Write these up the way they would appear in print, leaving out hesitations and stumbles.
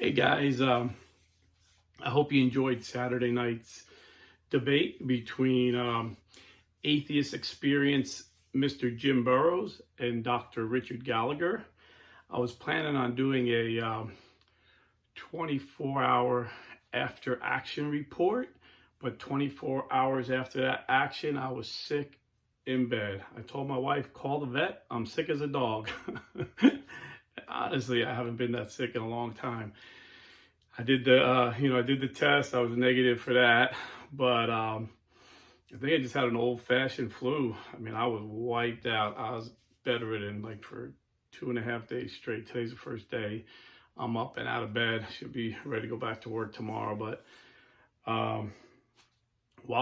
Hey guys, I hope you enjoyed Saturday night's debate between Atheist Experience Mr. Jim Burrows and Dr. Richard Gallagher. I was planning on doing a 24-hour after action report, but 24 hours after that action, I was sick in bed. I told my wife, call the vet, I'm sick as a dog. Honestly, I haven't been that sick in a long time. I did the test. I was negative for that, but I think I just had an old-fashioned flu. I mean, I was wiped out. I was bedridden like for 2.5 days straight. Today's the first day. I'm up and out of bed. Should be ready to go back to work tomorrow. But while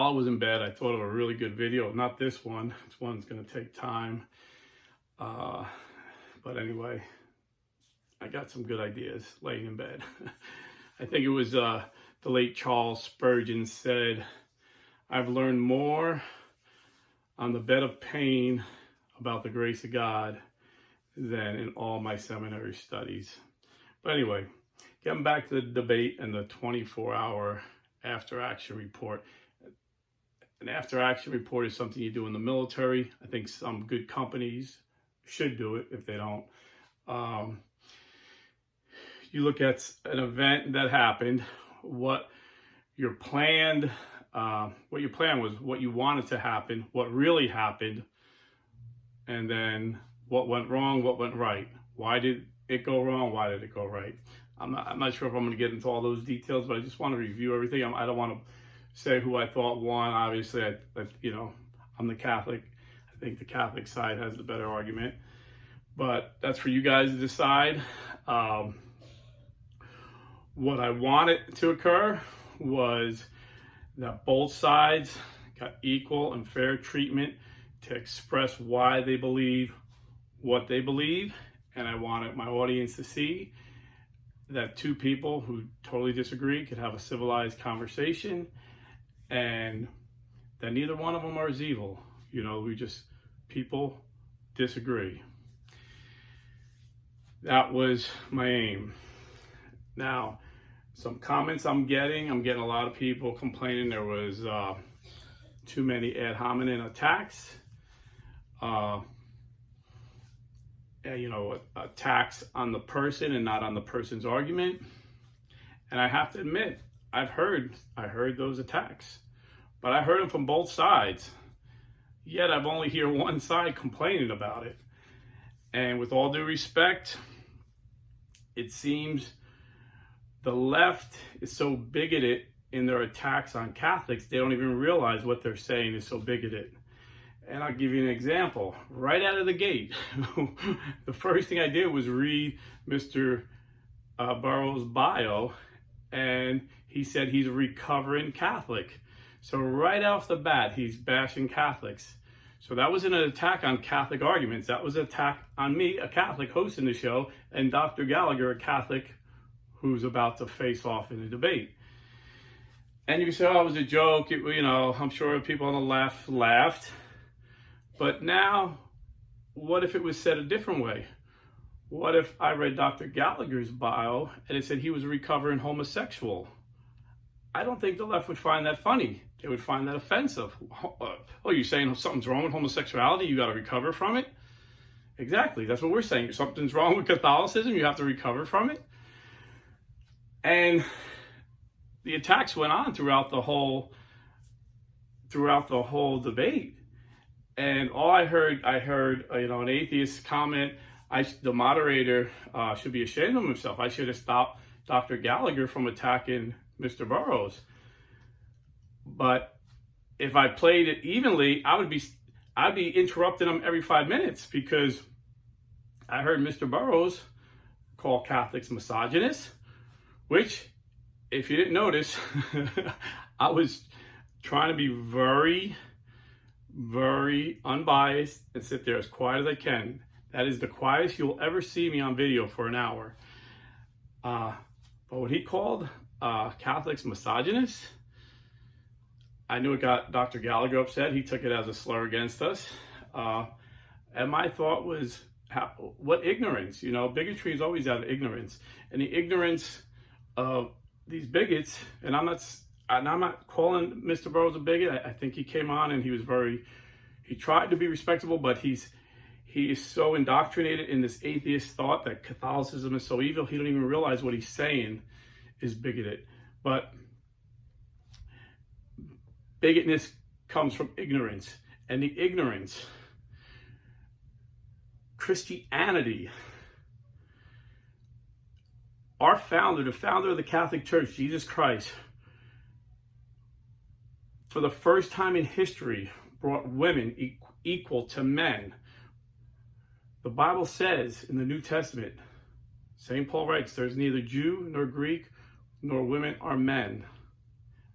I was in bed, I thought of a really good video. Not this one. This one's going to take time. But anyway, I got some good ideas laying in bed. I think it was the late Charles Spurgeon said, I've learned more on the bed of pain about the grace of God than in all my seminary studies. But anyway, getting back to the debate and the 24-hour after-action report. An after-action report is something you do in the military. I think some good companies should do it if they don't. You look at an event that happened, what your plan was, what you wanted to happen, what really happened, and then what went wrong, what went right. Why did it go wrong? Why did it go right? I'm not sure if I'm going to get into all those details, but I just want to review everything. I don't want to say who I thought won. Obviously, I'm the Catholic. I think the Catholic side has the better argument, but that's for you guys to decide. What I wanted to occur was that both sides got equal and fair treatment to express why they believe what they believe. And I wanted my audience to see that two people who totally disagree could have a civilized conversation, and that neither one of them are evil. People disagree. That was my aim. Now, some comments I'm getting a lot of people complaining there was too many ad hominem attacks. Attacks on the person and not on the person's argument. And I have to admit, I heard those attacks, but I heard them from both sides. Yet I've only heard one side complaining about it. And with all due respect, it seems the left is so bigoted in their attacks on Catholics, they don't even realize what they're saying is so bigoted. And I'll give you an example. Right out of the gate, the first thing I did was read Mr. Burrows' bio, and he said he's a recovering Catholic. So right off the bat, he's bashing Catholics. So that wasn't an attack on Catholic arguments. That was an attack on me, a Catholic hosting the show, and Dr. Gallagher, a Catholic who's about to face off in a debate. And you say, oh, it was a joke. I'm sure people on the left laughed. But now, what if it was said a different way? What if I read Dr. Gallagher's bio and it said he was a recovering homosexual? I don't think the left would find that funny. They would find that offensive. Oh, you're saying something's wrong with homosexuality? You got to recover from it? Exactly. That's what we're saying. If something's wrong with Catholicism, you have to recover from it. And the attacks went on throughout the whole debate. And all I heard, an atheist comment. The moderator should be ashamed of himself. I should have stopped Dr. Gallagher from attacking Mr. Burrows. But if I played it evenly, I'd be interrupting him every 5 minutes, because I heard Mr. Burrows call Catholics misogynists, which, if you didn't notice, I was trying to be very, very unbiased and sit there as quiet as I can. That is the quietest you'll ever see me on video for an hour. But when he called Catholics misogynists, I knew it got Dr. Gallagher upset. He took it as a slur against us. And my thought was, what ignorance? Bigotry is always out of ignorance. And the ignorance of these bigots, and I'm not calling Mr. Burrows a bigot. I think he came on and he tried to be respectable, but he is so indoctrinated in this atheist thought that Catholicism is so evil, he don't even realize what he's saying is bigoted. But bigotness comes from ignorance, and the ignorance, Christianity, our founder, the founder of the Catholic Church, Jesus Christ, for the first time in history, brought women equal to men. The Bible says in the New Testament, St. Paul writes, there's neither Jew nor Greek, nor women are men.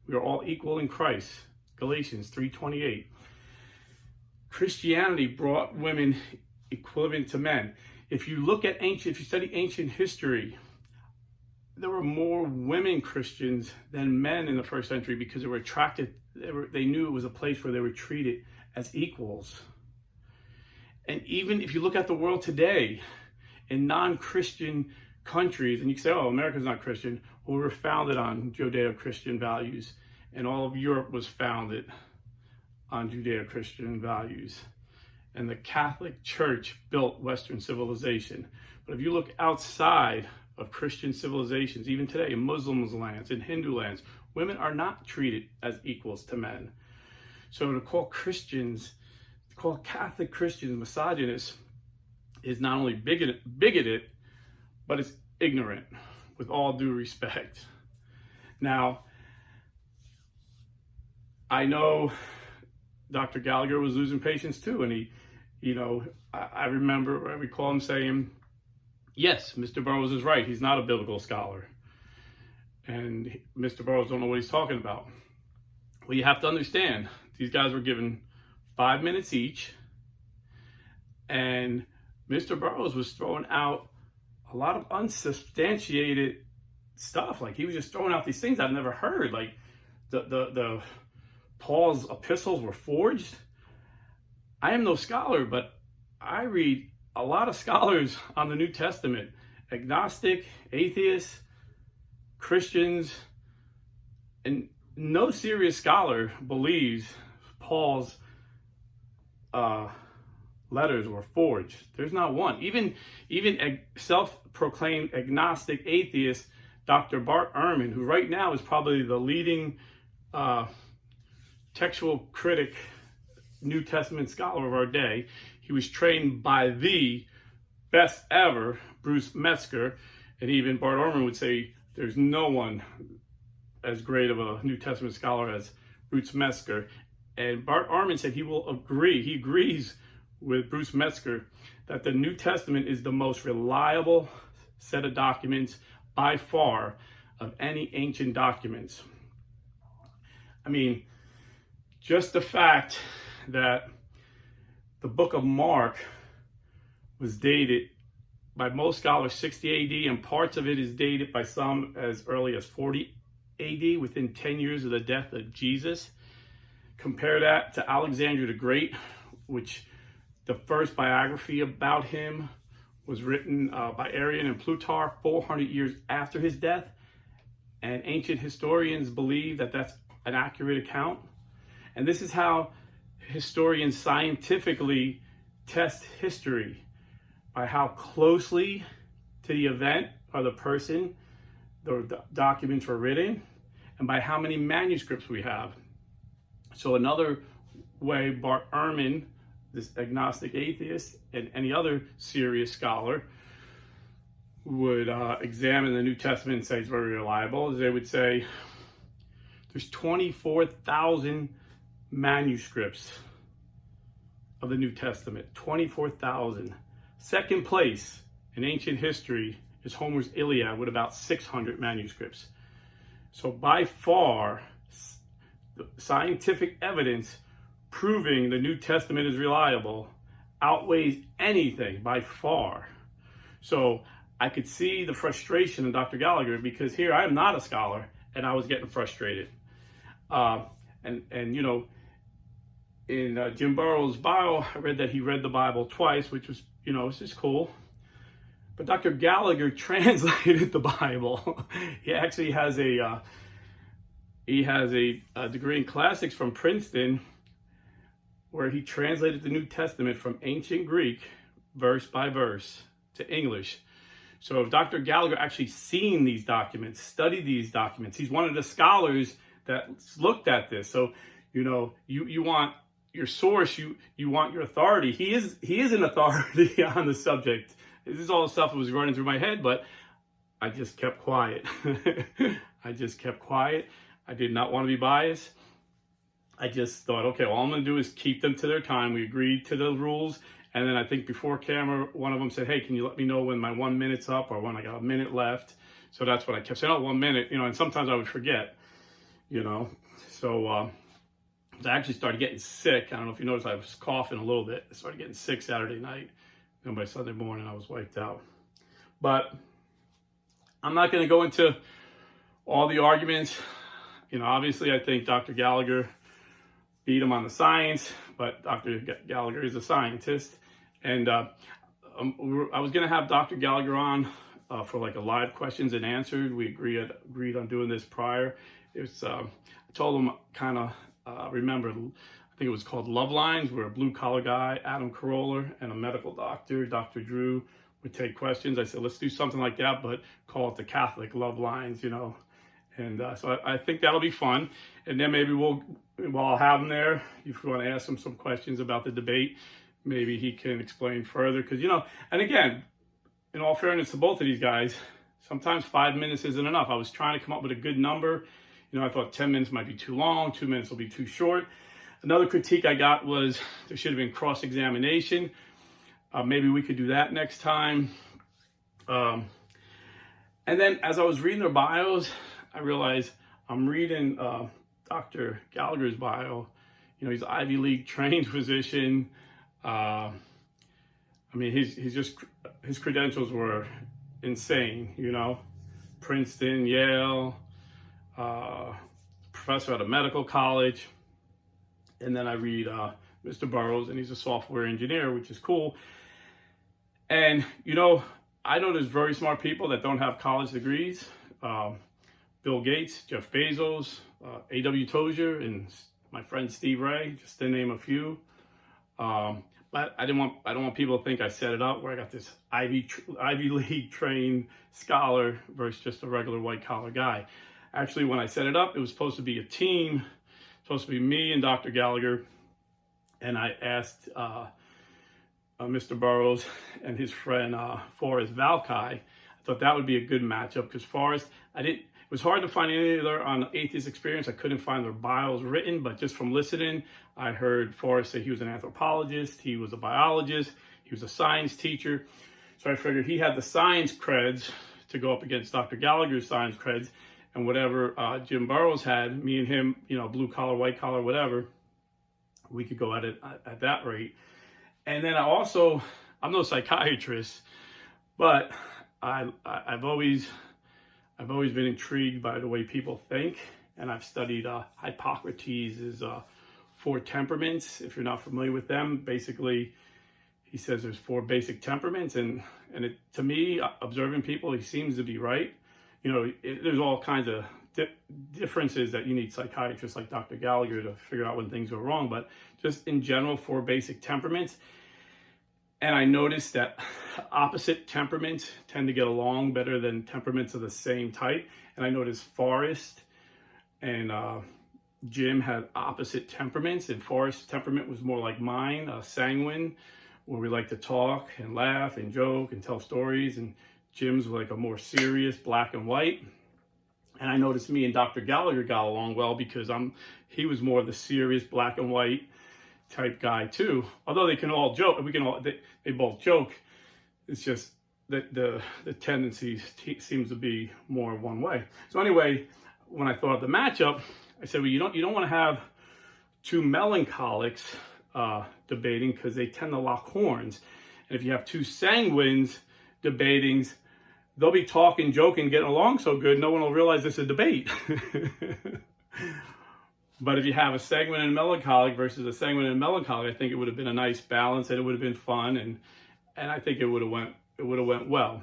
We are all equal in Christ. Galatians 3:28. Christianity brought women equivalent to men. If you study ancient history, there were more women Christians than men in the first century because they were attracted. They knew it was a place where they were treated as equals. And even if you look at the world today, in non-Christian countries, and you can say, oh, America's not Christian. Well, we were founded on Judeo-Christian values, and all of Europe was founded on Judeo-Christian values. And the Catholic Church built Western civilization. But if you look outside of Christian civilizations, even today, in Muslim lands, in Hindu lands, women are not treated as equals to men. So to call Catholic Christians misogynists is not only bigoted, but it's ignorant, with all due respect. Now, I know Dr. Gallagher was losing patience too, and I recall him saying, yes, Mr. Burrows is right. He's not a biblical scholar. And Mr. Burrows don't know what he's talking about. Well, you have to understand, these guys were given 5 minutes each. And Mr. Burrows was throwing out a lot of unsubstantiated stuff. Like, he was just throwing out these things I've never heard. Like, the Paul's epistles were forged. I am no scholar, but I read a lot of scholars on the New Testament, agnostic, atheists, Christians, and no serious scholar believes Paul's letters were forged. There's not one. Even a self-proclaimed agnostic atheist, Dr. Bart Ehrman, who right now is probably the leading textual critic, New Testament scholar of our day. He was trained by the best ever, Bruce Metzger, and even Bart Ehrman would say there's no one as great of a New Testament scholar as Bruce Metzger. And Bart Ehrman said he agrees with Bruce Metzger that the New Testament is the most reliable set of documents by far of any ancient documents. I mean, just the fact that the book of Mark was dated by most scholars 60 AD, and parts of it is dated by some as early as 40 AD, within 10 years of the death of Jesus. Compare that to Alexander the Great, which the first biography about him was written by Arrian and Plutarch 400 years after his death. And ancient historians believe that that's an accurate account. And this is how historians scientifically test history, by how closely to the event or the person the documents were written, and by how many manuscripts we have. So another way Bart Ehrman, this agnostic atheist, and any other serious scholar would examine the New Testament and say it's very reliable, is they would say there's 24,000 manuscripts of the New Testament, 24,000. Second place in ancient history is Homer's Iliad with about 600 manuscripts. So by far, the scientific evidence proving the New Testament is reliable outweighs anything by far. So I could see the frustration in Dr. Gallagher, because here I am not a scholar and I was getting frustrated. And you know, in Jim Burrows' bio, I read that he read the Bible twice, which was, you know, it's just cool. But Dr. Gallagher translated the Bible. He actually has a degree in classics from Princeton, where he translated the New Testament from ancient Greek, verse by verse, to English. So if Dr. Gallagher actually seen these documents, studied these documents, he's one of the scholars that looked at this. So, you want your source, you want your authority. He is an authority on the subject. This is all the stuff that was running through my head, but I just kept quiet. I just kept quiet. I did not want to be biased. I just thought, okay, all I'm going to do is keep them to their time. We agreed to the rules. And then I think before camera, one of them said, hey, can you let me know when my 1 minute's up or when I got a minute left? So that's what I kept saying, 1 minute, and sometimes I would forget, So I actually started getting sick. I don't know if you noticed, I was coughing a little bit. I started getting sick Saturday night. And by Sunday morning, I was wiped out. But I'm not going to go into all the arguments. Obviously, I think Dr. Gallagher beat him on the science, but Dr. Gallagher is a scientist. And I was going to have Dr. Gallagher on for like a live questions and answers. We agreed on doing this prior. I told him kind of remember, I think it was called Love Lines, where a blue-collar guy, Adam Carolla, and a medical doctor, Dr. Drew, would take questions. I said, let's do something like that, but call it the Catholic Love Lines, And so I think that'll be fun. And then maybe I'll have him there. If you want to ask him some questions about the debate, maybe he can explain further. Because, and again, in all fairness to both of these guys, sometimes 5 minutes isn't enough. I was trying to come up with a good number. I thought 10 minutes might be too long, 2 minutes will be too short. Another critique I got was there should have been cross-examination. Maybe we could do that next time. And then as I was reading their bios, I realized I'm reading Dr. Gallagher's bio. He's an Ivy League trained physician. His credentials were insane, Princeton, Yale, professor at a medical college. And then I read Mr. Burrows, and he's a software engineer, which is cool. And, I know there's very smart people that don't have college degrees. Bill Gates, Jeff Bezos, A.W. Tozier, and my friend Steve Ray, just to name a few. But I don't want people to think I set it up where I got this Ivy League trained scholar versus just a regular white collar guy. Actually, when I set it up, it was supposed to be a team, supposed to be me and Dr. Gallagher. And I asked Mr. Burrows and his friend Forrest Valkai. I thought that would be a good matchup because Forrest, it was hard to find any of their on Atheist Experience. I couldn't find their bios written, but just from listening, I heard Forrest say he was an anthropologist, he was a biologist, he was a science teacher. So I figured he had the science creds to go up against Dr. Gallagher's science creds, and whatever Jim Burrows had, me and him, blue collar, white collar, whatever, we could go at it at that rate. And then I'm no psychiatrist, but I've always been intrigued by the way people think, and I've studied Hippocrates' 4 temperaments. If you're not familiar with them, basically he says there's 4 basic temperaments, and to me, observing people, he seems to be right. There's all kinds of differences that you need psychiatrists like Dr. Gallagher to figure out when things go wrong, but just in general, 4 basic temperaments. And I noticed that opposite temperaments tend to get along better than temperaments of the same type. And I noticed Forrest and Jim had opposite temperaments, and Forrest's temperament was more like mine, sanguine, where we like to talk and laugh and joke and tell stories, and Jim's like a more serious black and white. And I noticed me and Dr. Gallagher got along well because he was more the serious black and white type guy too. Although they can all joke, they both joke. It's just that the tendency seems to be more one way. So anyway, when I thought of the matchup, I said, well, you don't want to have 2 melancholics debating because they tend to lock horns. And if you have 2 sanguines debating, they'll be talking, joking, getting along so good, no one will realize it's a debate. But if you have a sanguine and melancholic versus a sanguine and melancholic, I think it would have been a nice balance, and it would have been fun, and I think it would have it would have went well.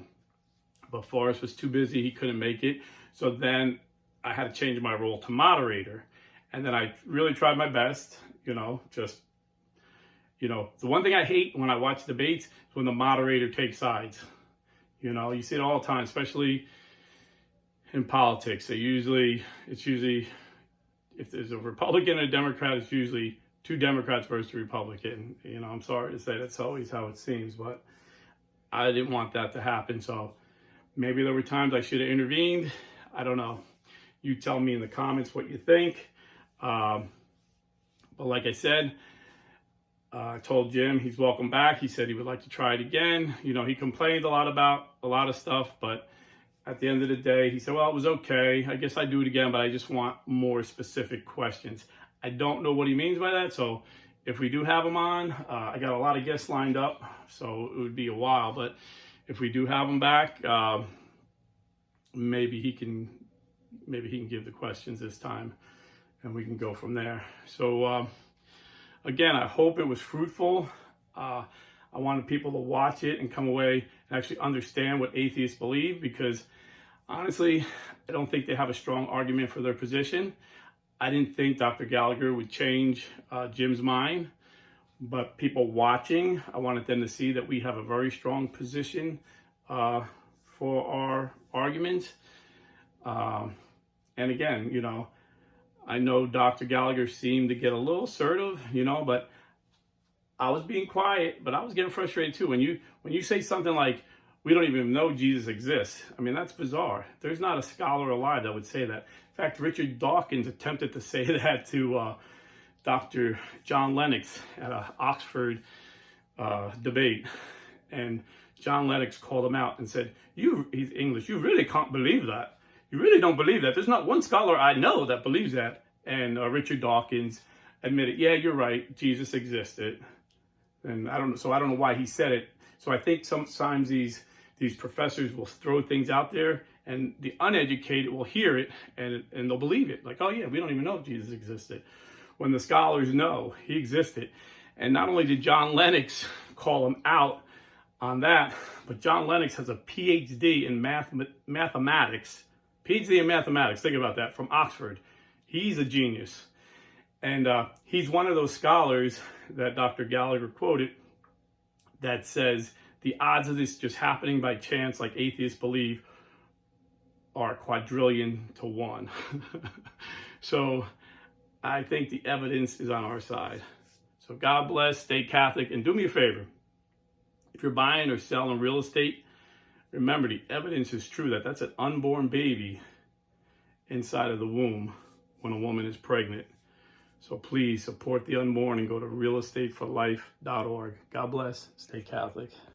But Forrest was too busy. He couldn't make it. So then I had to change my role to moderator. And then I really tried my best, the one thing I hate when I watch debates is when the moderator takes sides. You see it all the time, especially in politics. It's usually, if there's a Republican and a Democrat, it's usually two Democrats versus a Republican. I'm sorry to say that's always how it seems, but I didn't want that to happen. So maybe there were times I should have intervened. I don't know. You tell me in the comments what you think. But like I said, I told Jim he's welcome back. He said he would like to try it again. He complained a lot about a lot of stuff, but at the end of the day, he said, well, it was okay. I guess I'd do it again, but I just want more specific questions. I don't know what he means by that. So if we do have him on, I got a lot of guests lined up, so it would be a while. But if we do have him back, maybe he can give the questions this time, and we can go from there. So again, I hope it was fruitful. I wanted people to watch it and come away and actually understand what atheists believe, because honestly, I don't think they have a strong argument for their position. I didn't think Dr. Gallagher would change Jim's mind, but people watching, I wanted them to see that we have a very strong position for our arguments. And again, I know Dr. Gallagher seemed to get a little assertive, but I was being quiet, but I was getting frustrated too. When you say something like, we don't even know Jesus exists, I mean, that's bizarre. There's not a scholar alive that would say that. In fact, Richard Dawkins attempted to say that to Dr. John Lennox at an Oxford debate. And John Lennox called him out and said, he's English, you really can't believe that. You really don't believe that. There's not one scholar I know that believes that. And Richard Dawkins admitted, yeah, you're right, Jesus existed. And I don't know why he said it. So I think sometimes these professors will throw things out there, and the uneducated will hear it and they'll believe it. Like, oh yeah, we don't even know if Jesus existed. When the scholars know he existed. And not only did John Lennox call him out on that, but John Lennox has a PhD in mathematics. PhD in mathematics, think about that, from Oxford. He's a genius. And he's one of those scholars that Dr. Gallagher quoted that says the odds of this just happening by chance, like atheists believe, are quadrillion to 1. So I think the evidence is on our side. So God bless, stay Catholic, and do me a favor. If you're buying or selling real estate, remember the evidence is true that that's an unborn baby inside of the womb when a woman is pregnant. So please support the unborn and go to realestateforlife.org. God bless, stay Catholic.